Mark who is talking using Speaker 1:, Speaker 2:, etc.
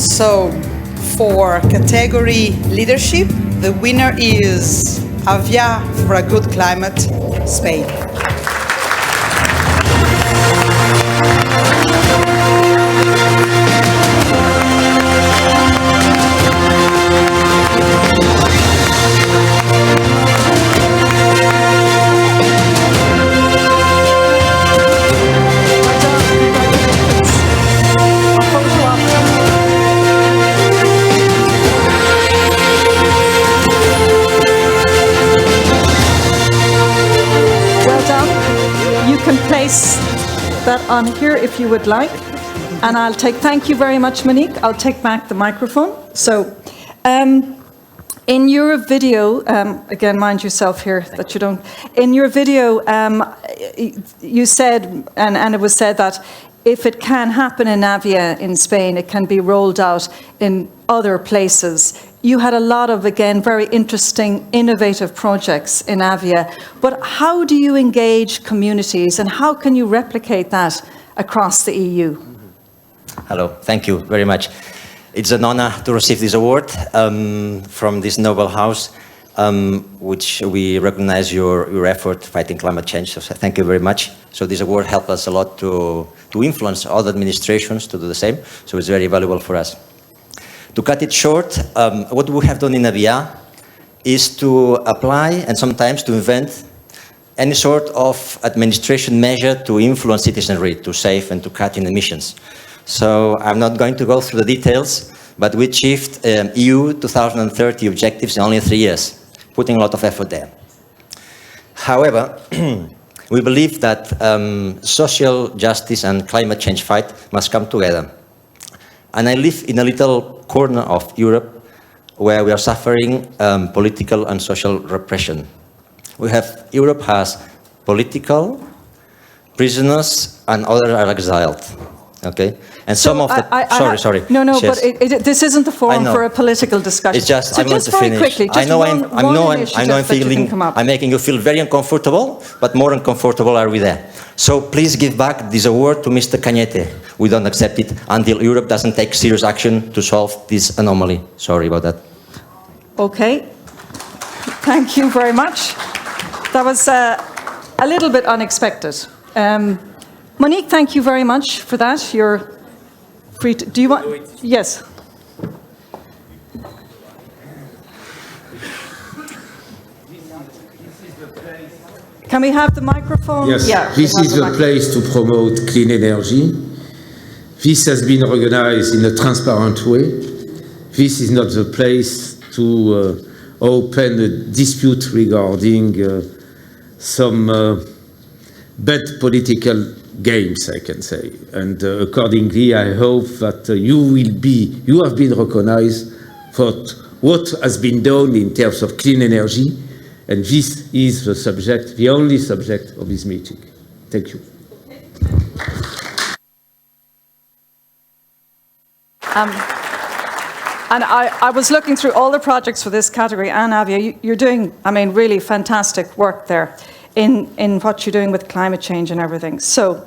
Speaker 1: So, for category leadership, the winner is Avià for a good climate, Spain.
Speaker 2: That on here if you would like, and I'll take, thank you very much Monique, I'll take back the microphone. So in your video, again mind yourself here that you don't, in your video you said, and it was said that if it can happen in Avià in Spain, it can be rolled out in other places. You had a lot of, again, very interesting, innovative projects in Avià, but how do you engage communities and how can you replicate that across the EU?
Speaker 3: Hello, thank you very much. It's an honor to receive this award from this noble house, which we recognize your effort fighting climate change, so thank you very much. So this award helped us a lot to influence other administrations to do the same, so it's very valuable for us. To cut it short, what we have done in Avià is to apply and sometimes to invent any sort of administration measure to influence citizenry, to save and to cut in emissions. So I'm not going to go through the details, but we achieved EU 2030 objectives in only 3 years, putting a lot of effort there. However, we believe that social justice and climate change fight must come together. And I live in a little corner of Europe where we are suffering political and social repression. Europe has political prisoners and others are exiled. Okay, and some of the sorry.
Speaker 2: No, yes. But this isn't the forum for a political discussion.
Speaker 3: It's just
Speaker 2: so
Speaker 3: I want to
Speaker 2: very
Speaker 3: finish.
Speaker 2: Quickly, just
Speaker 3: I'm making you feel very uncomfortable, but more uncomfortable are we there. So please give back this award to Mr. Cañete. We don't accept it until Europe doesn't take serious action to solve this anomaly. Sorry about that.
Speaker 2: Okay, thank you very much. That was a little bit unexpected. Monique, thank you very much for that. You're free to, do you want, yes. Can we have the microphone?
Speaker 4: Yes,
Speaker 2: yeah,
Speaker 4: this is the place to promote clean energy. This has been organized in a transparent way. This is not the place to open a dispute regarding some bad political games, I can say. And accordingly, I hope that you have been recognized for what has been done in terms of clean energy. And this is the subject, the only subject of this meeting. Thank you.
Speaker 2: And I was looking through all the projects for this category, and Avià, you're doing, I mean, really fantastic work there in what you're doing with climate change and everything. So